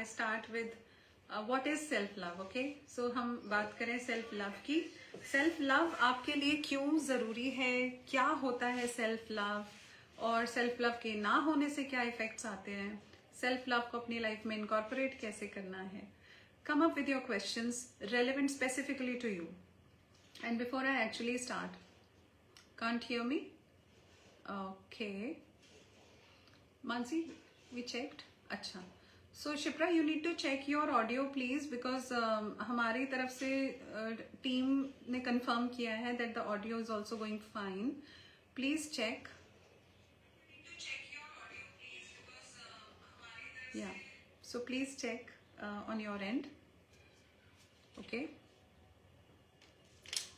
start with what is self love. Okay, so हम बात करें self love की. Self love आपके लिए क्यों जरूरी है, क्या होता है self love, और self love के ना होने से क्या effects आते हैं, self love को अपनी life में incorporate कैसे करना है. Come up with your questions relevant specifically to you. And before I actually start, can't hear me? Okay. Mansi, we checked. अच्छा. So Shipra, you need to check your audio please, because हमारी तरफ से team ने confirm किया है that the audio is also going fine. Please check. You need to check your audio please, because हमारी तरफ से. Yeah. So please check on your end. Okay.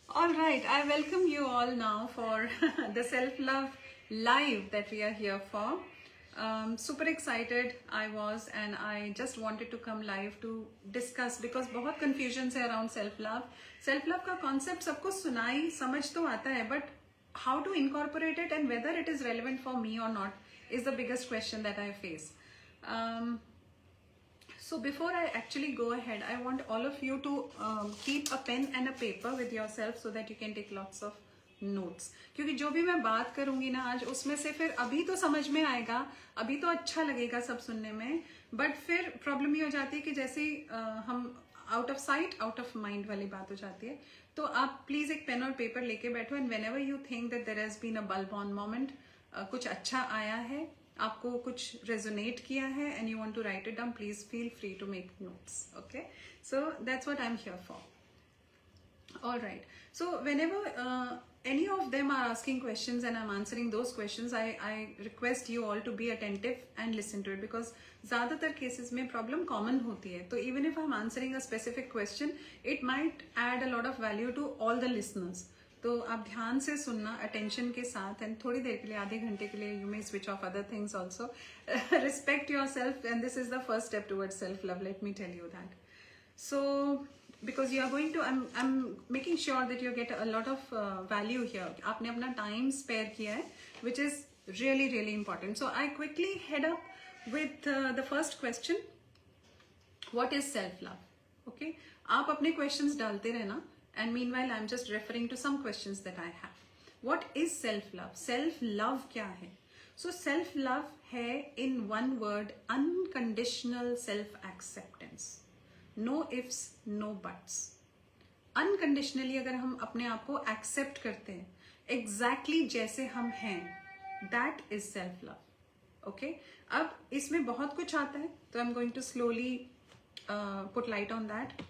All right. I welcome you all now for the self-love live that we are here for. Super excited I was, and I just wanted to come live to discuss, because बहुत confusions है around self-love. Self-love का concept सबको सुनाई समझ तो आता है, but how to incorporate it and whether it is relevant for me or not is the biggest question that I face. So before I actually go ahead, I want all of you to keep a pen and a paper with yourself so that you can take lots of notes, क्योंकि जो भी मैं बात करूंगी ना आज, उसमें से फिर अभी तो समझ में आएगा, अभी तो अच्छा लगेगा सब सुनने में, बट फिर प्रॉब्लम ये हो जाती है कि जैसे हम out of sight out of mind वाली बात हो जाती है. तो आप प्लीज एक पेन और पेपर लेके बैठो, and whenever you think that there has been a bulb on moment, कुछ अच्छा आया है, आपको कुछ रेजोनेट किया है, and you want to write it down, please feel free to make notes. Okay, so that's what I am here for. All right. So whenever any of them are asking questions and I'm answering those questions, I request you all to be attentive and listen to it, because ज़्यादातर cases में problem common होती है. तो even if I'm answering a specific question, it might add a lot of value to all the listeners. तो आप ध्यान से सुनना attention के साथ, and थोड़ी देर के लिए, आधे घंटे के लिए you may switch off other things also. Respect yourself, and this is the first step towards self-love. Let me tell you that. So because you are going to, I'm making sure that you get a lot of value here. आपने अपना time spare किया है, which is really important. So I quickly head up with the first question. What is self-love? Okay, आप अपने questions डालते रहना, and meanwhile I'm just referring to some questions that I have. What is self-love? Self-love क्या है? So self-love है, in one word, unconditional self-acceptance. No ifs, no buts. Unconditionally अगर हम अपने आप को accept करते हैं exactly जैसे हम हैं, that is self love. Okay? अब इसमें बहुत कुछ आता है, तो I'm going to slowly put light on that.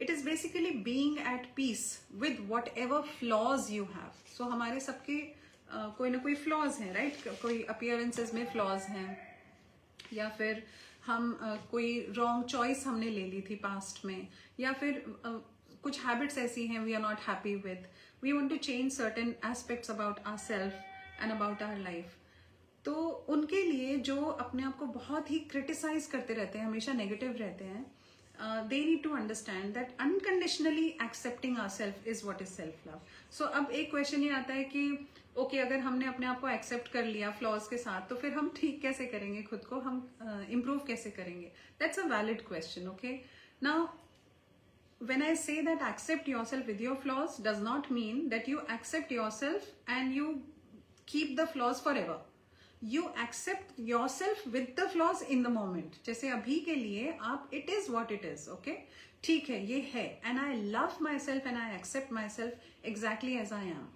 It is basically being at peace with whatever flaws you have. So हमारे सबके कोई ना कोई flaws हैं, right? कोई appearances में flaws हैं, या फिर हम कोई रॉन्ग चॉइस हमने ले ली थी पास्ट में, या फिर कुछ हैबिट्स ऐसी हैं we are not happy with, we want to change certain aspects about our self and about our life. तो उनके लिए जो अपने आप को बहुत ही क्रिटिसाइज करते रहते हैं, हमेशा नेगेटिव रहते हैं, they need to understand that unconditionally accepting ourselves is what is self love. So अब एक क्वेश्चन ये आता है कि ओके, अगर हमने अपने आप को एक्सेप्ट कर लिया फ्लॉज के साथ, तो फिर हम ठीक कैसे करेंगे खुद को, हम इम्प्रूव कैसे करेंगे? That's a valid question. Okay, now when I say that accept yourself with your flaws does not mean that you accept yourself and you keep the flaws forever. You accept yourself with the flaws in the moment. जैसे अभी के लिए आप it is what it is. Okay, ठीक है, ये है, and I love myself and I accept myself exactly as I am.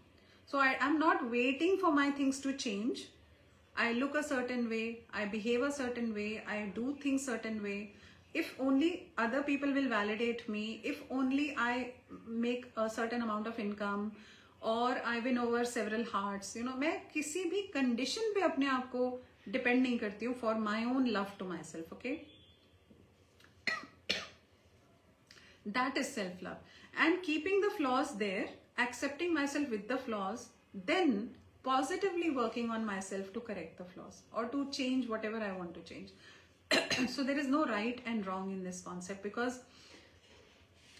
So I'm not waiting for my things to change. I look a certain way, I behave a certain way, I do things certain way. If only other people will validate me, if only I make a certain amount of income, or I win over several hearts, you know, मैं किसी भी condition पे अपने आप को depend नहीं करती हूँ for my own love to myself. Okay, that is self-love. And keeping the flaws there, accepting myself with the flaws, then positively working on myself to correct the flaws or to change whatever I want to change. So there is no right and wrong in this concept, because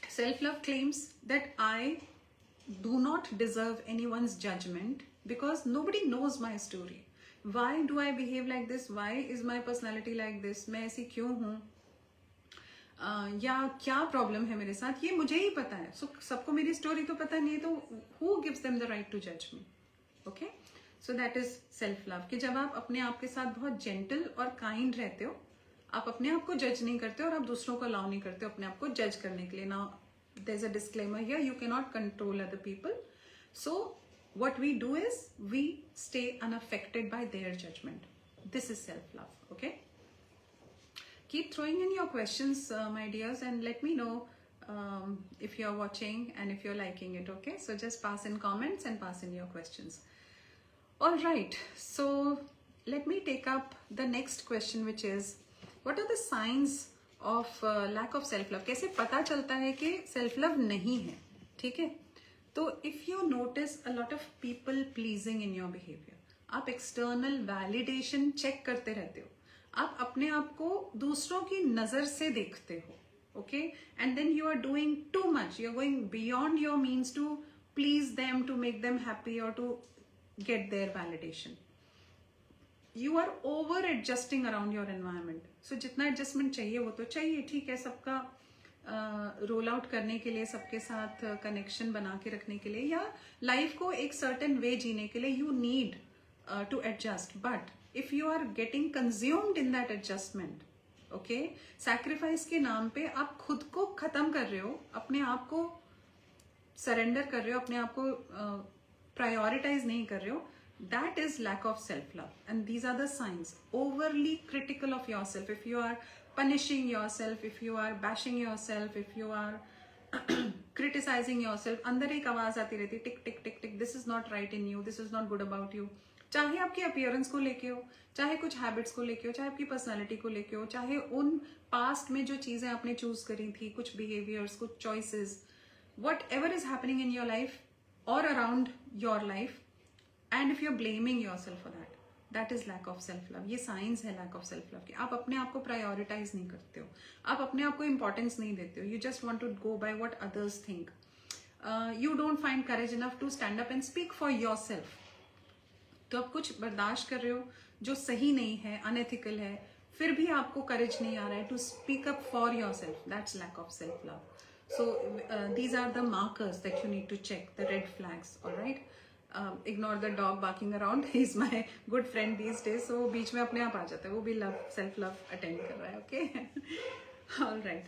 self-love claims that I do not deserve anyone's judgment, because nobody knows my story. Why do I behave like this? Why is my personality like this? मैं ऐसी क्यों हूँ? या क्या problem है मेरे साथ, ये मुझे ही पता है. सो सबको मेरी स्टोरी तो पता नहीं है, तो who gives them the right to जज me. Okay, so that is self love. कि जब आप अपने आप के साथ बहुत जेंटल और काइंड रहते हो, आप अपने आप को जज नहीं करते और आप दूसरों को अलाउ नहीं करते हो अपने आप को जज करने के लिए. Now there is a disclaimer here, you can not control other people. So what we do is we stay unaffected by their judgment. This is self love. Okay, keep throwing in your questions, my dears, and let me know if you're watching and if you're liking it. Okay, so just pass in comments and pass in your questions. All right, so let me take up the next question, which is what are the signs of lack of self love. कैसे पता चलता है कि self love नहीं है. ठीक है, तो if you notice a lot of people pleasing in your behaviour, आप एक्सटर्नल वैलिडेशन चेक करते रहते हो, आप अपने आप को दूसरों की नजर से देखते हो. Okay, and then you are doing too much, you are going beyond your means to please them, to make them happy और to get their validation. You are over adjusting around your environment. So जितना adjustment चाहिए वो तो चाहिए, ठीक है, सबका roll out करने के लिए, सबके साथ कनेक्शन बना के रखने के लिए, या लाइफ को एक सर्टेन वे जीने के लिए you need to adjust. But if you are getting consumed in that adjustment, okay, sacrifice के नाम पे आप खुद को खत्म कर रहे हो, अपने आप को सरेंडर कर रहे हो, अपने आप को प्रायोरिटाइज नहीं कर रहे हो. That is lack of self-love, and these are the signs. Overly critical of yourself, if you are punishing yourself, if you are bashing yourself, if you are criticizing yourself, अंदर एक आवाज आती रहती है, टिक टिक टिक टिक, this is not right in you, this is not good about you. चाहे आपकी appearance को लेके हो, चाहे कुछ हैबिट्स को लेके हो, चाहे आपकी पर्सनालिटी को लेके हो, चाहे उन पास्ट में जो चीजें आपने चूज करी थी, कुछ बिहेवियर्स, कुछ choices, whatever is happening in your life or around your life, and if you're blaming yourself for that, that is lack of self-love. ये signs है lack of self-love कि आप अपने आप को prioritize नहीं करते हो, आप अपने आप को importance नहीं देते हो. You just want to go by what others think. You don't find courage enough to stand up and speak for yourself. तो आप कुछ बर्दाश्त कर रहे हो जो सही नहीं है, unethical है, फिर भी आपको courage नहीं आ रहा है to speak up for yourself. That's lack of self-love. So these are the markers that you need to check, the red flags. All right. Ignore the dog barking around. He's my good friend these days. So बीच में अपने आप आ जाता है, वो भी love, self love attend कर रहा है. Okay. All right.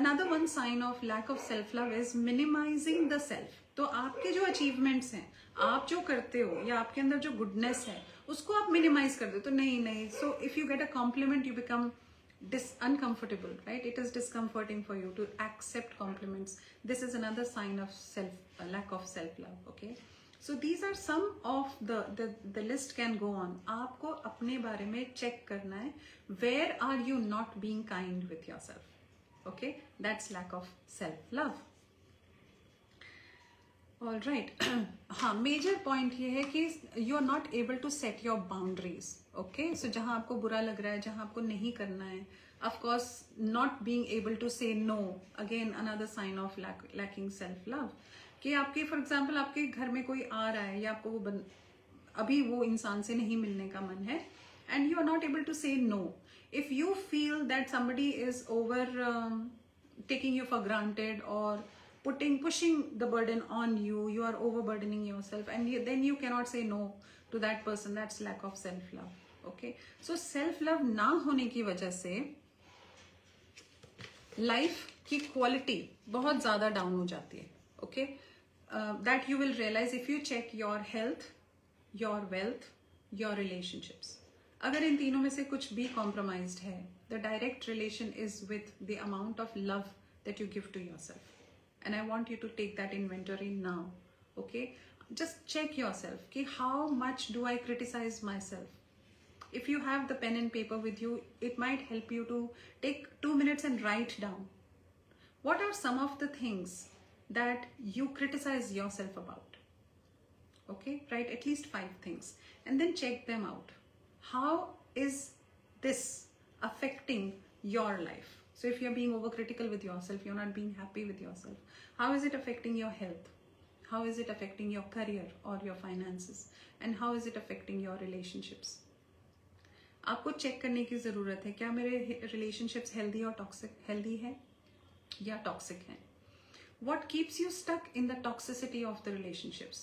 Another one sign of lack of self love is minimizing the self. तो आपके जो achievements हैं, आप जो करते हो, या आपके अंदर जो goodness है, उसको आप minimize कर दो. तो नहीं. So if you get a compliment, you become uncomfortable, right? It is discomforting for you to accept compliments. This is another sign of lack of self-love. Okay, so these are some of the list can go on. आपको अपने बारे में check करना है, where are you not being kind with yourself? Okay, that's lack of self-love. All right. हाँ, major point ये है कि you are not able to set your boundaries. Okay, so जहाँ आपको बुरा लग रहा है, जहाँ आपको नहीं करना है, of course not being able to say no, again another sign of lacking self-love. कि आपके for example आपके घर में कोई आ रहा है, या आपको वो अभी वो इंसान से नहीं मिलने का मन है, and you are not able to say no. If you feel that somebody is over taking you for granted or pushing the burden on you, you are overburdening yourself, and then you cannot say no to that person. That's lack of self-love. Okay, so self-love ना होने की वजह से life की quality बहुत ज़्यादा down हो जाती है. Okay, that you will realize if you check your health, your wealth, your relationships. अगर इन तीनों में से कुछ भी compromised है, the direct relation is with the amount of love that you give to yourself. And I want you to take that inventory now. Okay, just check yourself कि how much do I criticize myself. If you have the pen and paper with you, it might help you to take 2 minutes and write down what are some of the things that you criticize yourself about. Okay, write at least 5 things and then check them out. How is this affecting your life? So if you're being overcritical with yourself, you're not being happy with yourself, how is it affecting your health? How is it affecting your career or your finances? And how is it affecting your relationships? आपको check करने की जरूरत है क्या मेरे relationships healthy और toxic, healthy है या टॉक्सिक है. What keeps you stuck in the toxicity of the relationships?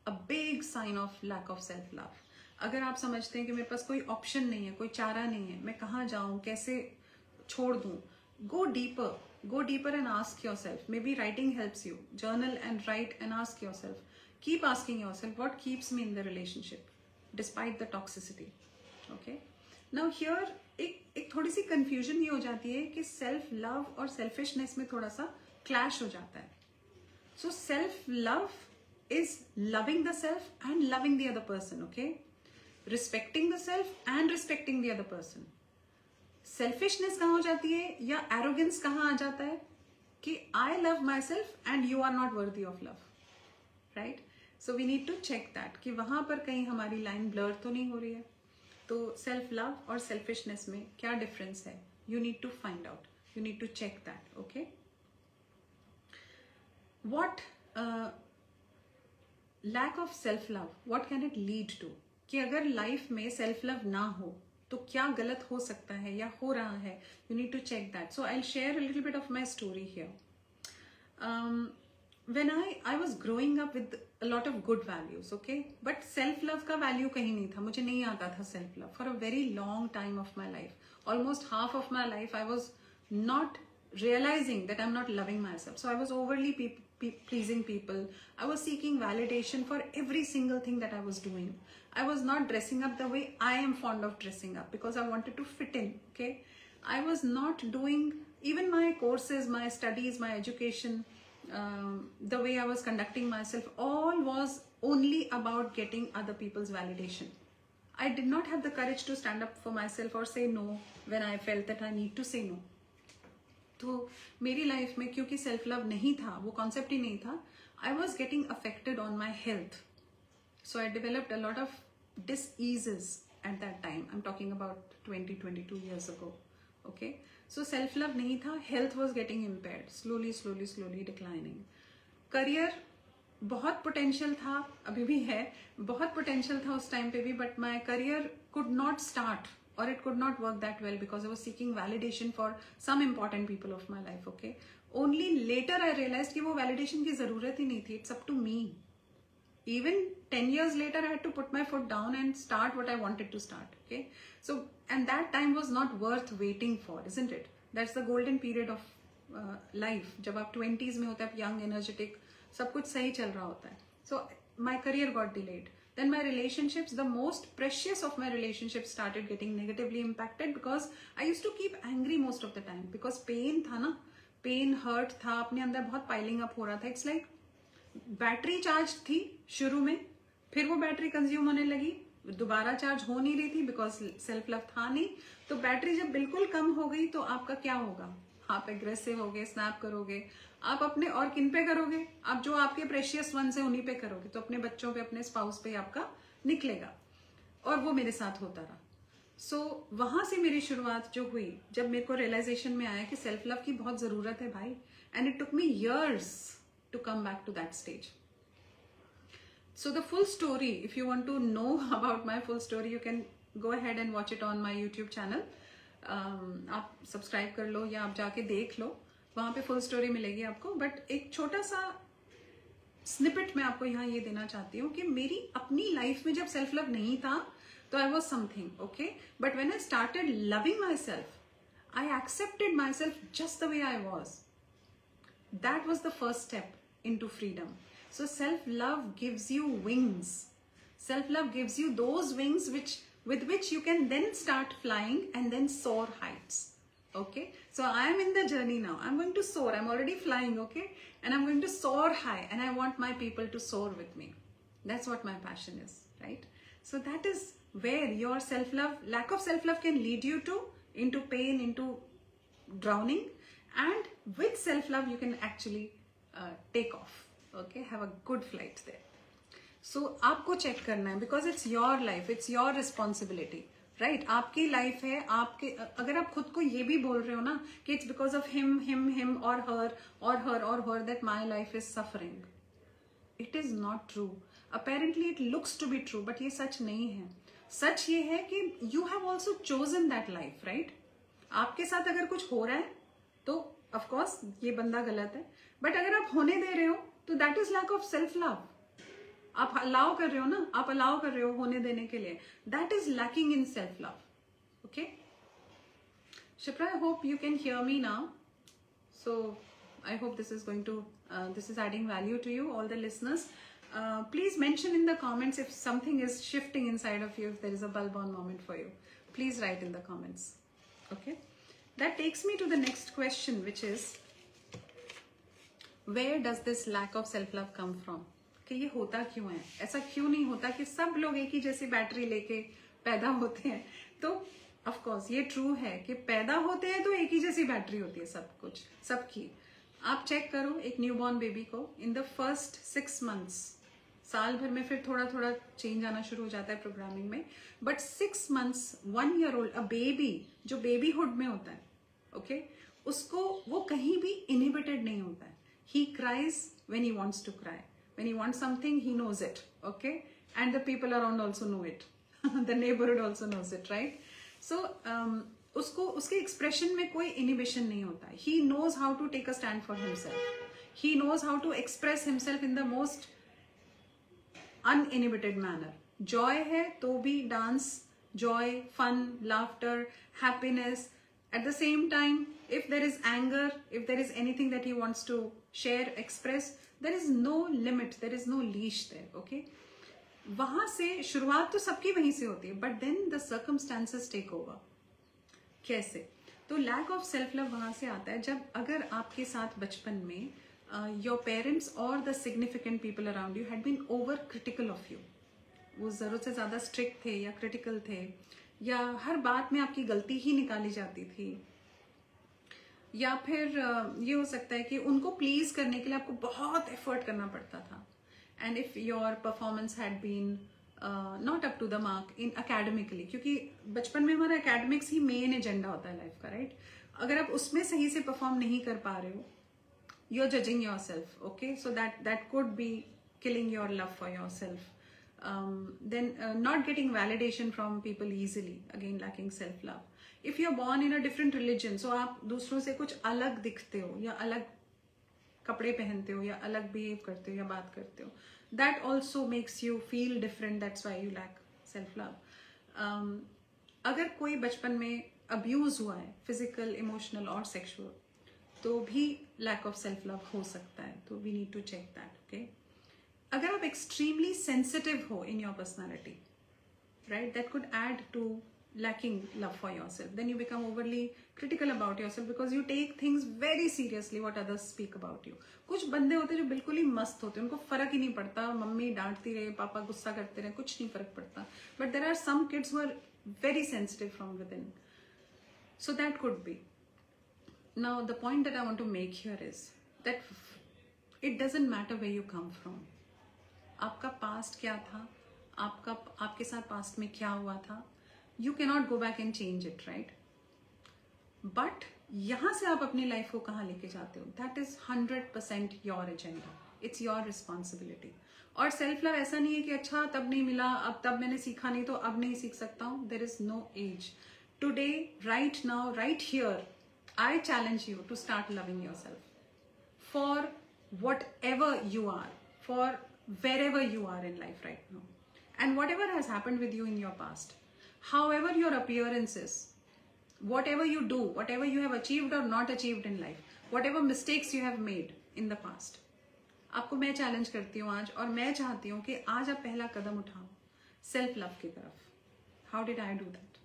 A big sign of lack of self-love. अगर आप समझते हैं कि मेरे पास कोई ऑप्शन नहीं है, कोई चारा नहीं है, मैं कहाँ जाऊँ, कैसे छोड़ दूँ, go deeper and ask yourself. Maybe writing helps you. Journal and write and ask yourself. Keep asking yourself, what keeps me in the relationship despite the toxicity? Okay. Now here एक थोड़ी सी confusion ये हो जाती है कि self love और selfishness में थोड़ा सा clash हो जाता है. So self love is loving the self and loving the other person. Okay. Respecting the self and respecting the other person. Selfishness कहाँ हो जाती है या arrogance कहाँ आ जाता है कि I love myself and you are not worthy of love. Right. So we need to check that कि वहाँ पर कहीं हमारी line blur तो नहीं हो रही है. तो self love और selfishness में क्या difference है? You need to find out. You need to check that. Okay. What lack of self love, what can it lead to? कि अगर लाइफ में सेल्फ लव ना हो तो क्या गलत हो सकता है या हो रहा है. You need to check that. So I will share a little bit of my story here. when I was growing up with a lot of good values, okay, but self love का value कहीं नहीं था. मुझे नहीं आता था self love. For a very long time of my life, almost half of my life, I was not realizing that I'm not loving myself. So I was overly pleasing people. I was seeking validation for every single thing that I was doing. I was not dressing up the way I am fond of dressing up because I wanted to fit in. Okay, I was not doing even my courses, my studies, my education, the way I was conducting myself, all was only about getting other people's validation. I did not have the courage to stand up for myself or say no when I felt that I need to say no. तो मेरी life में क्योंकि self love नहीं था, वो concept ही नहीं था, I was getting affected on my health. So I developed a lot of diseases at that time. I'm talking about 22 years ago. Okay. So self love नहीं था, health was getting impaired, slowly declining. Career बहुत potential था, अभी भी है, बहुत potential था उस time पे भी, but my career could not start or it could not work that well because I was seeking validation for some important people of my life. Okay. Only later I realized कि वो validation की ज़रूरत ही नहीं थी. It's up to me. Even 10 years later, I had to put my foot down and start what I wanted to start. Okay. So, and that time was not worth waiting for, isn't it? That's the golden period of life. जब आप 20s में होते हैं, आप young, energetic, सब कुछ सही चल रहा होता है. So, my career got delayed. Then my relationships, the most precious of my relationships started getting negatively impacted because I used to keep angry most of the time because pain था ना, pain, hurt था, अपने अंदर बहुत piling up हो रहा था. It's like battery charge थी शुरू में, फिर वो बैटरी कंज्यूम होने लगी, दोबारा चार्ज हो नहीं रही थी बिकॉज सेल्फ लव था नहीं. तो बैटरी जब बिल्कुल कम हो गई तो आपका क्या होगा? आप एग्रेसिव होगे, स्नैप करोगे, आप अपने और किन पे करोगे? आप जो आपके प्रेशियस वन से उन्हीं पे करोगे. तो अपने बच्चों पे, अपने स्पाउस पे आपका निकलेगा. और वो मेरे साथ होता रहा. सो वहां से मेरी शुरुआत जो हुई, जब मेरे को रियलाइजेशन में आया कि सेल्फ लव की बहुत जरूरत है भाई, and it took me years to come back to that stage. So the full story, if you want to know about my full story, you can go ahead and watch it on my YouTube channel. आप subscribe कर लो या आप जाके देख लो, वहाँ पे full story मिलेगी आपको. बट एक छोटा सा स्निपेट मैं आपको यहाँ ये देना चाहती हूँ कि मेरी अपनी लाइफ में जब सेल्फ लव नहीं था तो I was something, okay, but when I started loving my self, I accepted my self just the way I was. That was the first step into freedom. So self-love gives you wings. Self-love gives you those wings with which you can then start flying and then soar heights. Okay. So I am in the journey now. I'm going to soar. I'm already flying. Okay. And I'm going to soar high. And I want my people to soar with me. That's what my passion is. Right. So that is where your self-love, lack of self-love can lead you to, into pain, into drowning. And with self-love, you can actually take off. Okay, have a good flight there. So आपको check करना है because it's your life, it's your responsibility, right? आपकी life है, आपके, अगर आप खुद को ये भी बोल रहे हो ना कि it's because of him or her that my life is suffering. It is not true. Apparently it looks to be true, but ये सच नहीं है. सच ये है कि you have also chosen that life, right? आपके साथ अगर कुछ हो रहा है तो ऑफकोर्स ये बंदा गलत है, बट अगर आप होने दे रहे हो तो that is lack of self love. आप अलाउ कर रहे हो ना, आप अलाउ कर रहे हो होने देने के लिए, that is lacking in self love. Okay Shipra, I hope you can hear me now. So I hope this is going to this is adding value to you, all the listeners. Please mention in the comments if something is shifting inside of you, if there is a bulb on moment for you. Please write in the comments. Okay, that takes me to the next question, which is where does this lack of self love come from? कि ये होता क्यों है? ऐसा क्यों नहीं होता कि सब लोग एक ही जैसी बैटरी लेके पैदा होते हैं? तो ऑफ कोर्स ये ट्रू है कि पैदा होते हैं तो एक ही जैसी बैटरी होती है सब कुछ सबकी. आप चेक करो एक न्यूबॉर्न बेबी को, इन द फर्स्ट 6 months, साल भर में फिर थोड़ा थोड़ा चेंज आना शुरू हो जाता है प्रोग्रामिंग में, but 6 months 1 year old a baby जो बेबीहुड में होता है, ओके, उसको वो कहीं भी इनहिबिटेड नहीं होता है. He cries when he wants to cry, when he wants something he knows it, okay, and the people around also know it, the neighbourhood also knows it, right? So उसको उसके expression में कोई inhibition नहीं होता है. He knows how to take a stand for himself, he knows how to express himself in the most uninhibited manner. Joy है तो भी dance, joy, fun, laughter, happiness. At the same time if there is anger, if there is anything that he wants to share, express, there is no limit, there is no leash there. Okay, वहां से शुरुआत तो सबकी वहीं से होती है, but then the circumstances take over. कैसे? तो लैक ऑफ सेल्फ लव वहां से आता है जब अगर आपके साथ बचपन में योर पेरेंट्स और the significant people around you had been over critical of you. वो जरूरत से ज्यादा स्ट्रिक्ट थे या क्रिटिकल थे, या हर बात में आपकी गलती ही निकाली जाती थी, या फिर ये हो सकता है कि उनको प्लीज करने के लिए आपको बहुत एफर्ट करना पड़ता था. And if your performance had been not up to the mark in academically, क्योंकि बचपन में हमारा academics ही मेन एजेंडा होता है लाइफ का, राइट? अगर आप उसमें सही से परफॉर्म नहीं कर पा रहे हो, you are judging your self. Okay, so that could be killing your love for yourself. Then not getting validation from people easily, again lacking self love. If you're born in a different religion, so आप दूसरों से कुछ अलग दिखते हो या अलग कपड़े पहनते हो या अलग बिहेव करते हो या बात करते हो, that also makes you feel different, that's why you lack self love. अगर कोई बचपन में अब्यूज हुआ है, फिजिकल, इमोशनल और सेक्सुअल, तो भी लैक ऑफ सेल्फ लव हो सकता है. तो we need to check that. Okay, अगर आप एक्सट्रीमली सेंसिटिव हो in your personality, right, that could add to lacking love for yourself. Then you become overly critical about yourself because you take things very seriously what others speak about you. कुछ बंदे होते हैं जो बिल्कुल ही मस्त होते हैं, उनको फर्क ही नहीं पड़ता, मम्मी डांटती रहे, पापा गुस्सा करते रहे, कुछ नहीं फर्क पड़ता. But there are some kids who are very sensitive from within. So that could be. Now the point that I want to make here is that it doesn't matter where you come from. आपका past क्या था, आपके साथ past में क्या हुआ था, You cannot go back and change it, right? But यहाँ से आप अपनी लाइफ को कहाँ लेके जाते हो, that is 100% your agenda. It's your responsibility. और सेल्फ लव ऐसा नहीं है कि अच्छा तब नहीं मिला, अब तब मैंने सीखा नहीं तो अब नहीं सीख सकता हूँ. There is no age. Today, right now, right here, I challenge you to start loving yourself for whatever you are, for wherever you are in life right now, and whatever has happened with you in your past. However your appearance is, whatever you do, whatever you have achieved or not achieved in life, whatever mistakes you have made in the past, आपको मैं challenge करती हूँ आज, और मैं चाहती हूँ कि आज आप पहला कदम उठाओ सेल्फ लव की तरफ. How did I do that?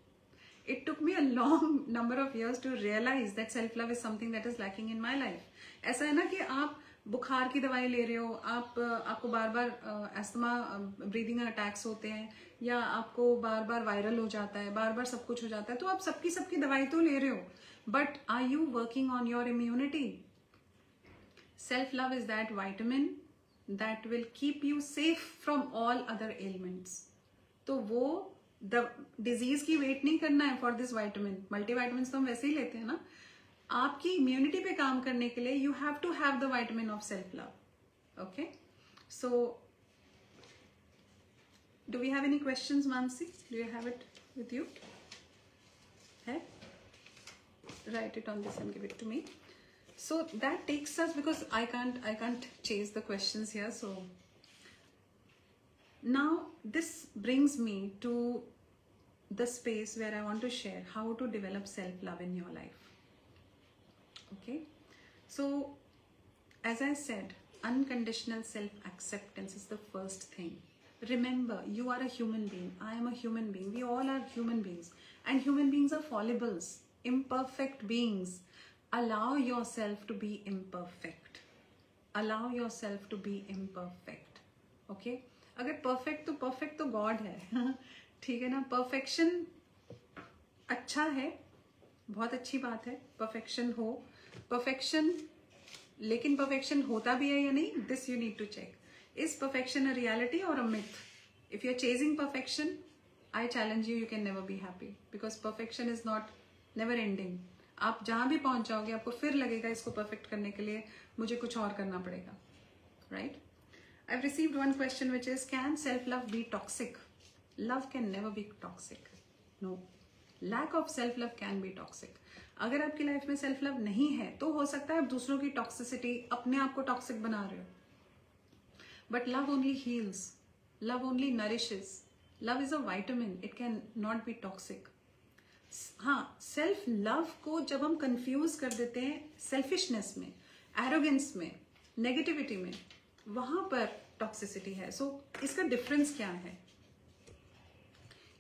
It took me a long number of years to realise that self love is something that is lacking in my life. ऐसा है ना कि आप बुखार की दवाई ले रहे हो, आपको बार बार एस्थमा, ब्रीदिंग अटैक्स होते हैं, या आपको बार बार वायरल हो जाता है, बार बार सब कुछ हो जाता है, तो आप सबकी दवाई तो ले रहे हो, but are you working on your immunity? Self love is that vitamin that will keep you safe from all other elements. तो वो डिजीज की वेट नहीं करना है फॉर दिस वाइटामिन. मल्टीवाइटामिन तो हम वैसे ही लेते हैं ना. आपकी इम्यूनिटी पे काम करने के लिए you have to have the vitamin of self love. Okay, so Do we have any questions, Mansi? Do you have it with you? Hey? Write it on this and give it to me. So that takes us, because I can't chase the questions here. So now this brings me to the space where I want to share how to develop self-love in your life. Okay, so as I said, unconditional self-acceptance is the first thing. Remember, you are a human being. I am a human being. We all are human beings. And human beings are fallibles, imperfect beings. Allow yourself to be imperfect. Allow yourself to be imperfect. Okay? अगर perfect तो God है. ठीक है ना? Perfection अच्छा है. बहुत अच्छी बात है. Perfection हो. Perfection, लेकिन perfection होता भी है या नहीं? This you need to check. Is perfection a reality or a myth? If you're chasing perfection, I challenge you, you can never be happy. Because perfection is not never ending. आप जहाँ भी पहुँच जाओगे, आपको फिर लगेगा इसको perfect करने के लिए मुझे कुछ और करना पड़ेगा. Right? I've received one question which is, can self-love be toxic? Love can never be toxic. No. Lack of self-love can be toxic. अगर आपकी लाइफ में सेल्फ लव नहीं है तो हो सकता है आप दूसरों की टॉक्सिसिटी अपने आप को टॉक्सिक बना रहे हो. But love only heals. Love only nourishes. Love is a vitamin. It can not be toxic. हाँ, सेल्फ लव को जब हम कंफ्यूज कर देते हैं सेल्फिशनेस में, एरोगेंस में, नेगेटिविटी में, वहां पर टॉक्सिसिटी है. सो इसका डिफरेंस क्या है?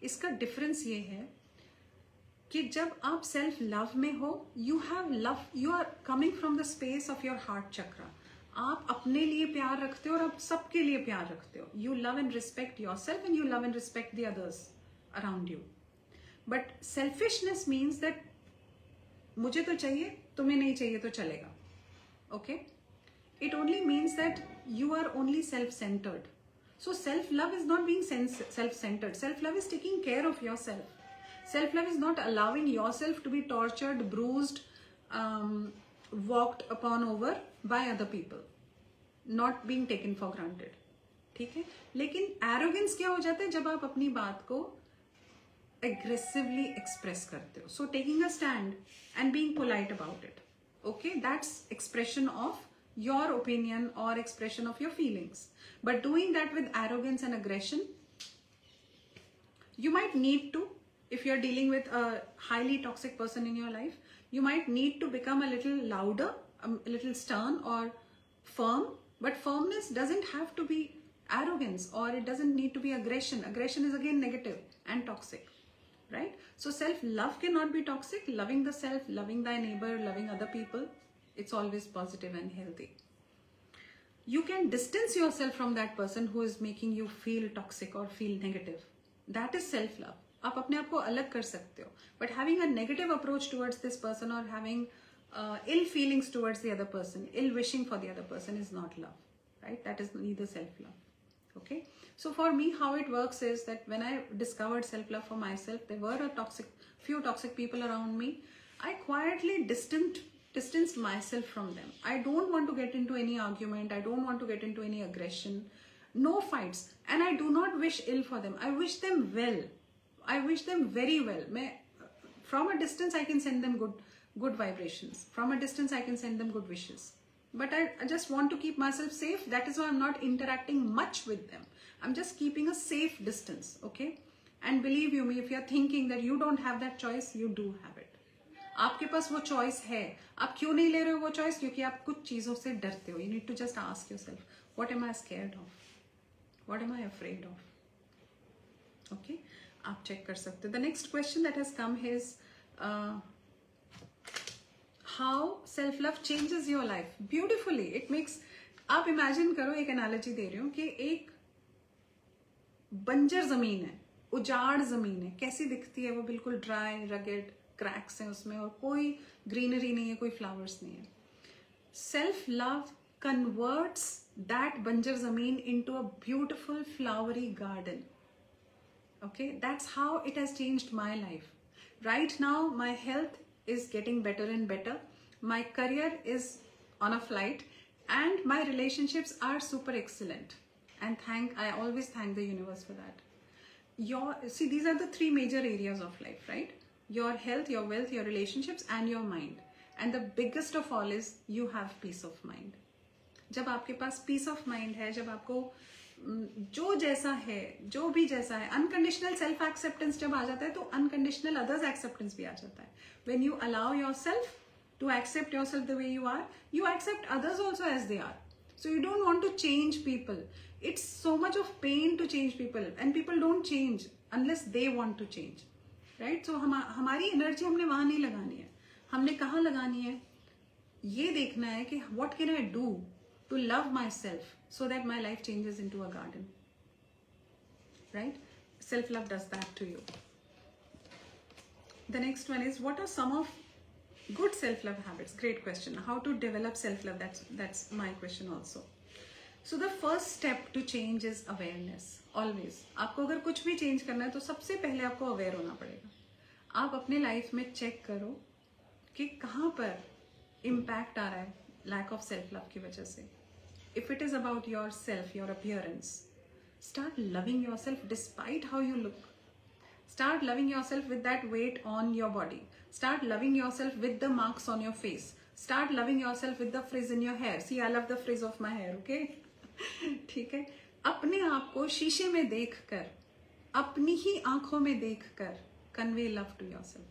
इसका डिफरेंस ये है कि जब आप सेल्फ लव में हो, you have love, you are coming from the space of your heart chakra. आप अपने लिए प्यार रखते हो और आप सबके लिए प्यार रखते हो. You love and respect your self and you love and respect the others around you. But selfishness means that मुझे तो चाहिए, तुम्हें नहीं चाहिए तो चलेगा. Okay, it only means that you are only self centred. So self love is not being self centred. Self love is taking care of your self. Self love is not allowing yourself to be tortured, bruised, walked upon over by other people, not being taken for granted. ठीक है? लेकिन arrogance क्या हो जाता है जब आप अपनी बात को aggressively express करते हो. So taking a stand and being polite about it. Okay, that's expression of your opinion or expression of your feelings. But doing that with arrogance and aggression, you might need to. If you're dealing with a highly toxic person in your life, you might need to become a little louder, a little stern or firm. But firmness doesn't have to be arrogance, or it doesn't need to be aggression. Aggression is again negative and toxic, right? So self-love cannot be toxic. Loving the self, loving thy neighbor, loving other people, it's always positive and healthy. You can distance yourself from that person who is making you feel toxic or feel negative. That is self-love. आप अपने आप को अलग कर सकते हो. But having a negative approach towards this person or having ill feelings towards the other person, ill wishing for the other person is not love, right? That is neither self-love. Okay? So for me, how it works is that when I discovered self-love for myself, there were few toxic people around me. I quietly distanced myself from them. I don't want to get into any argument. I don't want to get into any aggression. No fights. And I do not wish ill for them. I wish them well. I wish them very well. From a distance, I can send them good vibrations. From a distance, I can send them good wishes. But I just want to keep myself safe. That is why I'm not interacting much with them. I'm just keeping a safe distance, okay? And believe you me, if you're thinking that you don't have that choice, you do have it. आपके पास वो choice है. आप क्यों नहीं ले रहे हो वो choice? क्योंकि आप कुछ चीजों से डरते हो. You need to just ask yourself, what am I scared of? What am I afraid of? Okay? आप चेक कर सकते हो. The next question that has come is how self-love changes your life. Beautifully, it makes. आप imagine करो, एक analogy दे रही हूँ कि एक बंजर जमीन है, उजाड़ जमीन है. कैसी दिखती है वो? बिल्कुल ड्राई, रगेड, क्रैक्स हैं उसमें और कोई ग्रीनरी नहीं है, कोई फ्लावर्स नहीं है. Self-love converts that बंजर जमीन into a beautiful flowery garden. Okay, that's how it has changed my life. Right now, my health is getting better and better. My career is on a flight and my relationships are super excellent. And I always thank the universe for that. these are the three major areas of life, right? Your health, your wealth, your relationships and your mind. And the biggest of all is you have peace of mind. जब आपके पास peace of mind है, जब आपको जो जैसा है, जो भी जैसा है, unconditional self acceptance जब आ जाता है तो unconditional others acceptance भी आ जाता है. When you allow yourself to accept yourself the way you are, you accept others also as they are. So you don't want to change people. It's so much of pain to change people, and people don't change unless they want to change, right? So हमारी energy हमने वहां नहीं लगानी है. हमने कहाँ लगानी है? ये देखना है कि what can I do to love myself so that my life changes into a garden, right? Self-love does that to you. The next one is, what are some of good self-love habits? Great question. How to develop self-love? That's my question also. So the first step to change is awareness. Always. आपको अगर कुछ भी change करना है तो सबसे पहले आपको aware होना पड़ेगा. आप अपने life में check करो कि कहाँ पर impact आ रहा है lack of self-love की वजह से. If it is about yourself, your appearance, start loving yourself despite how you look. Start loving yourself with that weight on your body. Start loving yourself with the marks on your face. Start loving yourself with the frizz in your hair. See, I love the frizz of my hair, okay? ठीक है. अपने आप को शीशे में देखकर, अपनी ही आंखों में देखकर, convey love to yourself.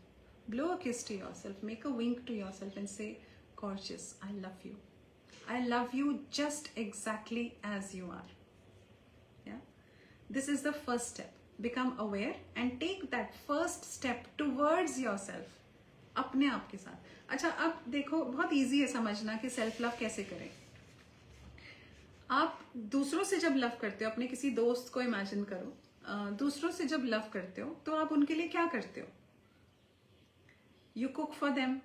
Blow a kiss to yourself. Make a wink to yourself and say, gorgeous, I love you. I love you just exactly as you are. Yeah. This is the first step. Become aware and take that first step towards yourself. अपने आप के साथ. अच्छा, अब देखो, बहुत easy है समझना कि self love कैसे करें. आप दूसरों से जब लव करते हो, अपने किसी दोस्त को इमेजिन करो, दूसरों से जब लव करते हो तो आप उनके लिए क्या करते हो? You cook for them,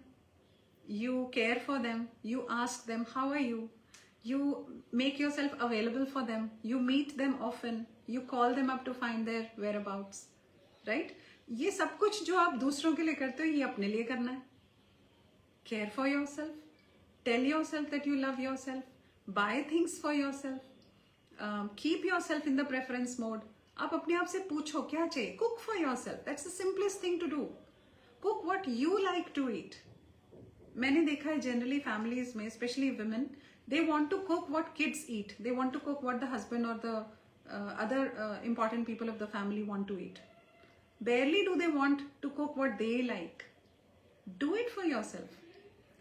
you care for them, you ask them how are you, you make yourself available for them, you meet them often, you call them up to find their whereabouts, right? ये सब कुछ जो आप दूसरों के लिए करते हो, ये अपने लिए करना है. Care for yourself, tell yourself that you love yourself, buy things for yourself, keep yourself in the preference mode. आप अपने आप से पूछो क्या चाहिए. Cook for yourself. That's the simplest thing to do. Cook what you like to eat. मैंने देखा है generally families में, especially women, they want to cook what kids eat. They want to cook what the husband or the other important people of the family want to eat. Barely do they want to cook what they like. Do it for yourself.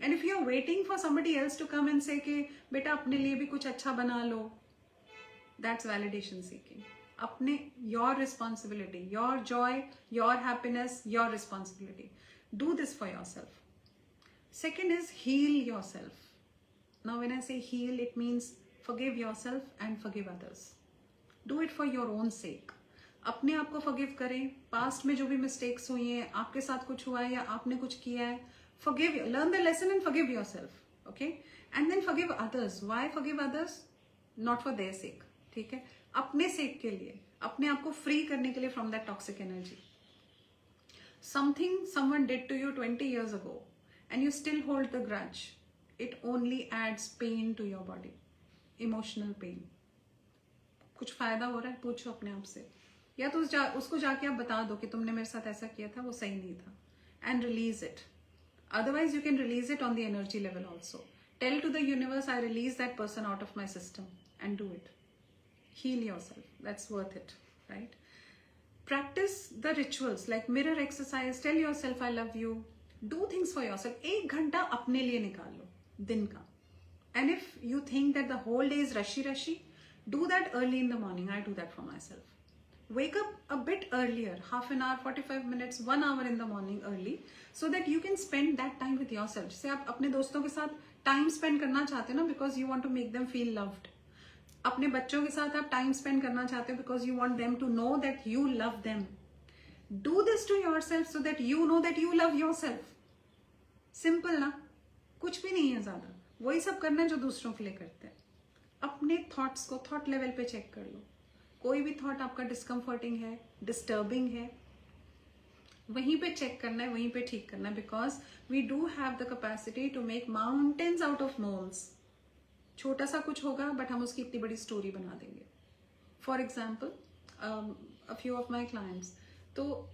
And if you're waiting for somebody else to come and say कि बेटा अपने लिए भी कुछ अच्छा बना लो, that's validation seeking. अपने your responsibility, your joy, your happiness, your responsibility. Do this for yourself. Second is heal yourself. Now when I say heal, it means forgive yourself and forgive others. Do it for your own sake. अपने आप को forgive करें. Past में जो भी mistakes हुई हैं, आपके साथ कुछ हुआ है या आपने कुछ किया है, forgive, learn the lesson and forgive yourself, okay? And then forgive others. Why forgive others? Not for their sake, ठीक है? अपने sake के लिए, अपने आप को free करने के लिए from that toxic energy. Something someone did to you 20 years ago and you still hold the grudge, it only adds pain to your body, emotional pain. कुछ फायदा हो रहा है? पूछो अपने आप से. या तो उसको जाके आप बता दो कि तुमने मेरे साथ ऐसा किया था, वो सही नहीं था, and release it. Otherwise, you can release it on the energy level also. Tell to the universe, I release that person out of my system, and do it. Heal yourself. That's worth it, right? Practice the rituals like mirror exercise. Tell yourself, I love you. Do things for yourself. 1 घंटा अपने लिए निकाल लो दिन का. And if you think that the whole day is rushy, do that early in the morning. I do that for myself. Wake up a bit earlier, half an hour, 45 minutes, 1 hour in the morning early, so that you can spend that time with yourself. जैसे आप अपने दोस्तों के साथ time spend करना चाहते हो ना, because you want to make them feel loved. अपने बच्चों के साथ आप time spend करना चाहते हो because you want them to know that you love them. Do this to yourself so that you know that you love yourself. Simple ना, कुछ भी नहीं है ज़्यादा. वही सब करना है जो दूसरों के लिए करते हैं. अपने thoughts को thought level पे check कर लो. कोई भी थॉट आपका डिस्कम्फर्टिंग है, डिस्टर्बिंग है, वहीं पे चेक करना है, वहीं पे ठीक करना है. Because we do have the capacity to make mountains out of moles. छोटा सा कुछ होगा बट हम उसकी इतनी बड़ी स्टोरी बना देंगे. For example, a few of my clients. So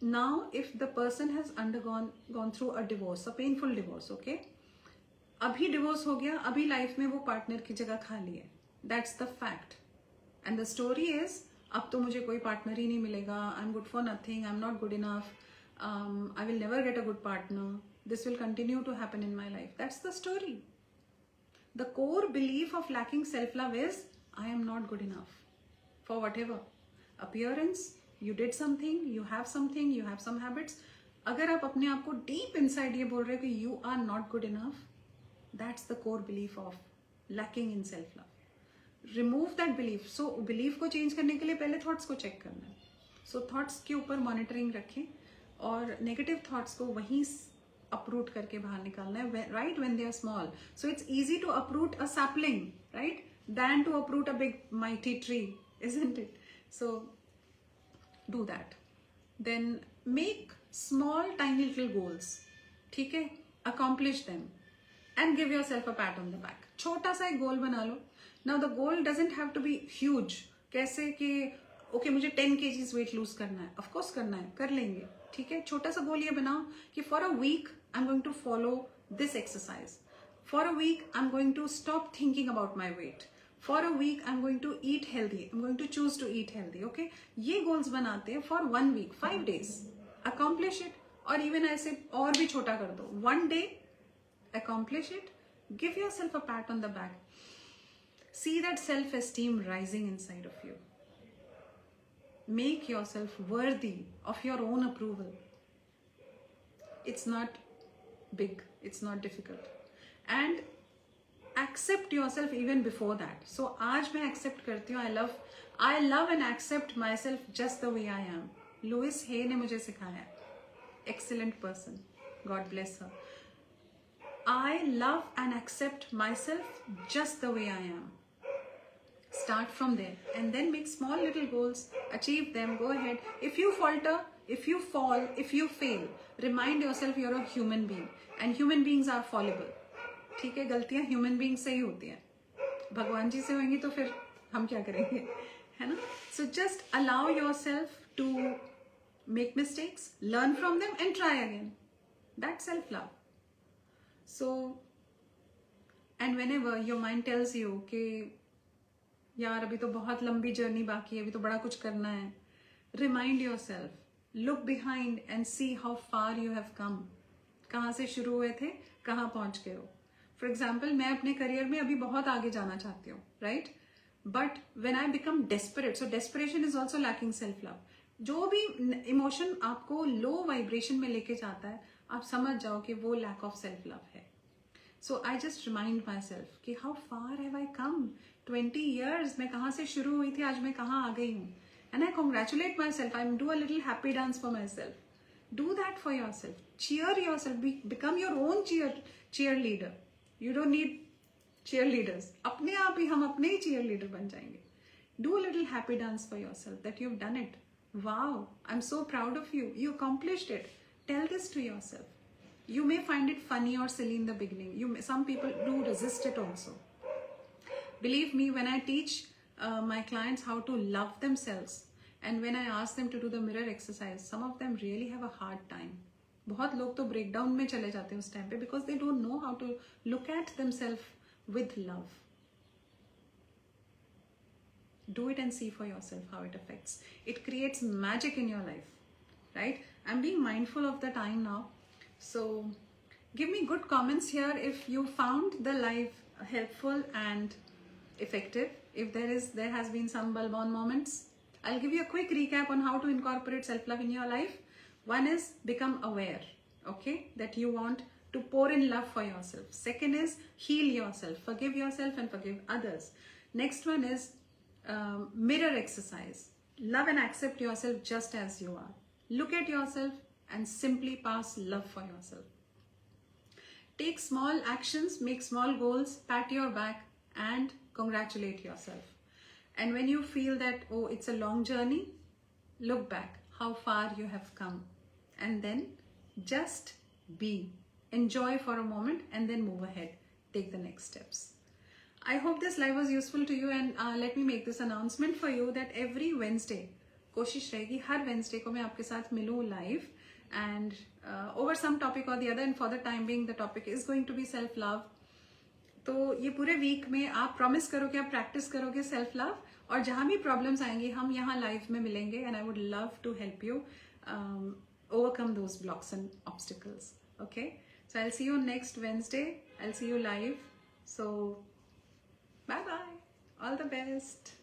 now if the person has gone through a divorce, a painful divorce, okay, अभी divorce हो गया, अभी life में वो partner की जगह खाली है, that's the fact. And the story is, अब तो मुझे कोई partner ही नहीं मिलेगा, I'm good for nothing, I'm not good enough, I will never get a good partner, this will continue to happen in my life. That's the story. The core belief of lacking self-love is, I am not good enough for whatever. Appearance, you did something, you have some habits. अगर आप अपने आप को deep inside ये बोल रहे हो कि you are not good enough, that's the core belief of lacking in self-love. Remove that belief. So belief को change करने के लिए पहले thoughts को check करना है. So thoughts के ऊपर monitoring रखें और negative thoughts को वहीं uproot करके बाहर निकालना है, right, when they are small. So it's easy to uproot a sapling, right, than to uproot a big mighty tree, isn't it? So do that. Then make small tiny little goals, ठीक है, accomplish them and give yourself a pat on the back. छोटा सा एक goal बना लो. Now the goal doesn't have to be huge. कैसे कि okay मुझे 10 kgs weight lose करना है, of course करना है, कर लेंगे, ठीक है. छोटा सा गोल ये बनाओ कि for a week I'm going to follow this exercise. For a week I'm going to stop thinking about my weight. For a week I'm going to eat healthy. I'm going to choose to eat healthy. Okay, ये goals बनाते हैं for 1 week, 5 days. Accomplish it. और even ऐसे और भी छोटा कर दो. 1 day, accomplish it. Give yourself a pat on the back. See that self-esteem rising inside of you. Make yourself worthy of your own approval. It's not big, it's not difficult. And accept yourself even before that. So आज मैं accept करती हूँ. I love and accept myself just the way I am. Louise Hay ने मुझे सिखाया. Excellent person. God bless her. I love and accept myself just the way I am. Start from there and then make small little goals, achieve them, go ahead. If you falter, if you fall, if you fail, remind yourself you're a human being and human beings are fallible. ठीक है, गलतियां human beings से ही होती हैं. भगवान जी से होंगी तो फिर हम क्या करेंगे, है ना? So just allow yourself to make mistakes, learn from them and try again. That's self-love. So, and whenever your mind tells you कि यार अभी तो बहुत लंबी जर्नी बाकी है, अभी तो बड़ा कुछ करना है, remind yourself, look behind and see how far you have come. कहाँ से शुरू हुए थे, कहाँ पहुँच गए हो. For example, मैं अपने करियर में अभी बहुत आगे जाना चाहती हूँ, right? But when I become desperate, so desperation is also lacking self-love. जो भी इमोशन आपको लो वाइब्रेशन में लेके जाता है, आप समझ जाओ कि वो lack of self-love है. So I just remind myself कि how far have I come? 20 years मैं कहाँ से शुरू हुई थी, आज मैं कहाँ आ गई हूँ. And I congratulate myself. I do a little happy dance for myself. Do that for yourself. Cheer yourself. Become your own cheerleader. You don't need cheerleaders. अपने आप ही हम अपने ही cheerleader बन जाएंगे. Do a little happy dance for yourself that you've done it. Wow, I'm so proud of you. You accomplished it. Tell this to yourself. You may find it funny or silly in the beginning. Some people do resist it also. Believe me, when I teach my clients how to love themselves and when I ask them to do the mirror exercise, some of them really have a hard time. बहुत लोग तो breakdown में चले जाते हैं उस time पे because they don't know how to look at themselves with love. Do it and see for yourself how it affects. It creates magic in your life, right? I'm being mindful of the time now. So give me good comments here if you found the live helpful and effective. If there has been some bulb-on moments. I'll give you a quick recap on how to incorporate self-love in your life. One is become aware, okay, that you want to pour in love for yourself. Second is heal yourself, forgive yourself and forgive others. Next one is mirror exercise. Love and accept yourself just as you are. Look at yourself and simply pass love for yourself. Take small actions, make small goals, pat your back and congratulate yourself. And when you feel that, oh, it's a long journey, look back how far you have come and then just be. Enjoy for a moment and then move ahead. Take the next steps. I hope this live was useful to you and let me make this announcement for you that every Wednesday कोशिश रहेगी हर Wednesday को मैं आपके साथ मिलूँ live, and over some topic और the other, and for the time being the topic is going to be self love. तो ये पूरे वीक में आप प्रॉमिस करोगे, आप प्रैक्टिस करोगे सेल्फ लव, और जहां भी प्रॉब्लम्स आएंगी हम यहाँ लाइव में मिलेंगे, and I would love to help you overcome those blocks and obstacles. Okay, so I'll see you next Wednesday. I'll see you live. So bye bye, all the best.